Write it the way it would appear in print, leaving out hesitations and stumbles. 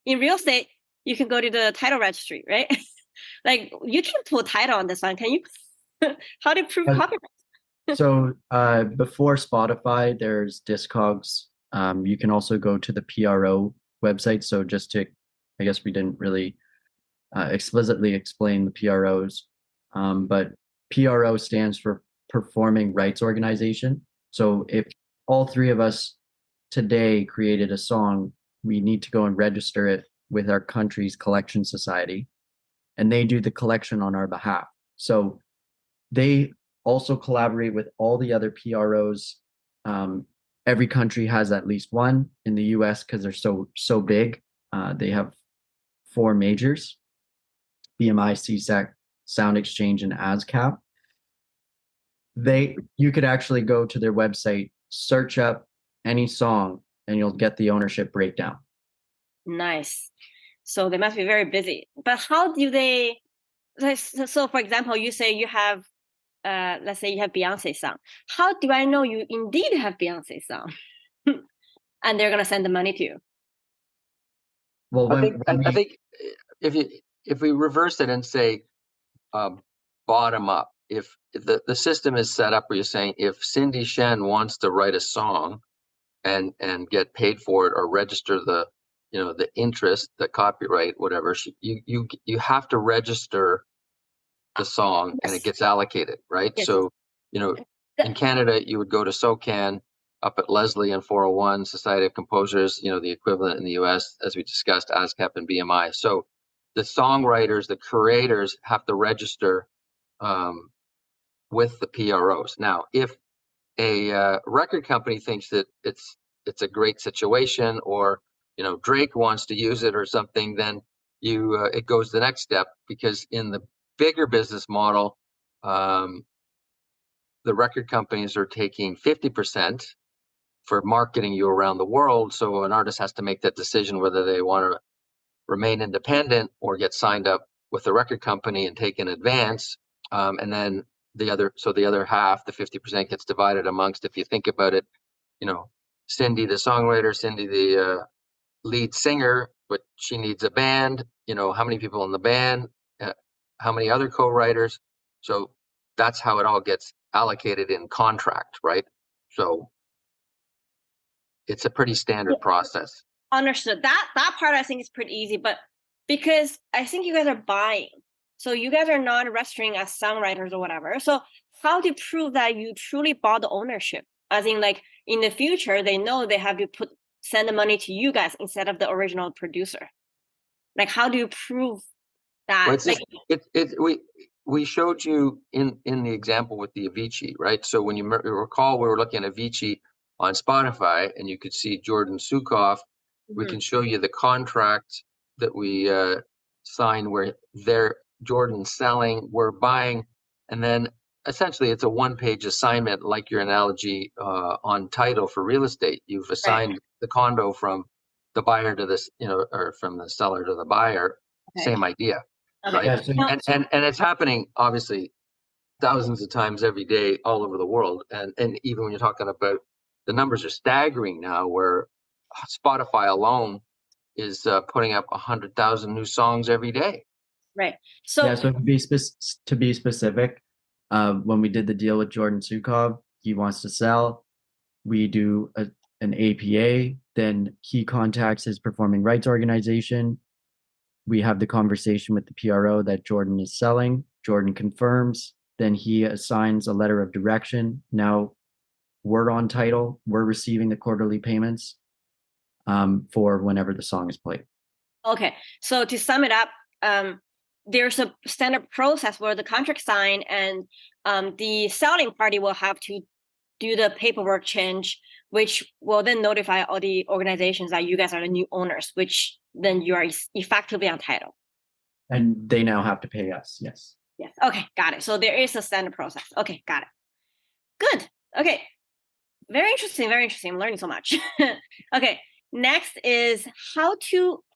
in real estate, you can go to the title registry, right? Like you can pull title on this one. Can you? How do you prove But copyright? so before Spotify, there's Discogs. You can also go to the PRO website. So just to, I guess we didn't really explicitly explain the PROs, but PRO stands for Performing Rights Organization. So if all three of us today created a song, we need to go and register it with our country's collection society, and they do the collection on our behalf. So they also collaborate with all the other PROs. Um, every country has at least one. In the US, because they're so big, they have four majors: BMI, CSEC, Sound Exchange, and ASCAP. You could actually go to their website, search up any song, and you'll get the ownership breakdown. Nice. So they must be very busy. But how do they? So, for example, you say you have, let's say you have Beyonce song. How do I know you indeed have Beyonce song? And they're gonna send the money to you. Well, I think if we reverse it and say bottom up, if the system is set up where you're saying if Cindy Shen wants to write a song and get paid for it or register the interest, the copyright, whatever, you have to register the song and it gets allocated, right? Yes. So, in Canada, you would go to SOCAN up at Leslie and 401, Society of Composers, the equivalent in the US, as we discussed, ASCAP and BMI. So the songwriters, the creators have to register with the PROs. Now, if a record company thinks that it's a great situation, or Drake wants to use it or something, then it goes the next step, because in the bigger business model, the record companies are taking 50% for marketing you around the world. So an artist has to make that decision whether they want to remain independent or get signed up with the record company and take an advance. And then the other half, the 50%, gets divided amongst, if you think about it, Cindy, the songwriter, Cindy, the lead singer, but she needs a band, how many people in the band, how many other co-writers. So that's how it all gets allocated in contract, right? So it's a pretty standard process. Understood. That part I think is pretty easy, but because I think you guys are buying, so you guys are not registering as songwriters or whatever. So how do you prove that you truly bought the ownership? As in, like in the future, they know they have to send the money to you guys instead of the original producer. Like, how do you prove that? Well, we showed you in the example with the Avicii, right? So when you recall, we were looking at Avicii on Spotify, and you could see Jordan Sukoff. We can show you the contract that we signed where Jordan's selling, we're buying, and then essentially it's a one-page assignment, like your analogy on title for real estate. You've assigned the condo from the buyer to this, or from the seller to the buyer. Same idea. Right. Yeah, so And it's happening obviously thousands of times every day all over the world. And even when you're talking about, the numbers are staggering now, where Spotify alone is putting up 100,000 new songs every day. Right. So to be specific, when we did the deal with Jordan Sukov, he wants to sell. We do an APA, then he contacts his performing rights organization. We have the conversation with the PRO that Jordan is selling. Jordan confirms. Then he assigns a letter of direction. Now we're on title. We're receiving the quarterly payments for whenever the song is played. Okay. So to sum it up, there's a standard process where the contract signed, and the selling party will have to do the paperwork change, which will then notify all the organizations that you guys are the new owners, which then you are effectively on title. And they now have to pay us. Yes. Yes. Okay. Got it. So there is a standard process. Okay. Got it. Good. Okay. Very interesting. Very interesting. I'm learning so much. Okay. Next is how to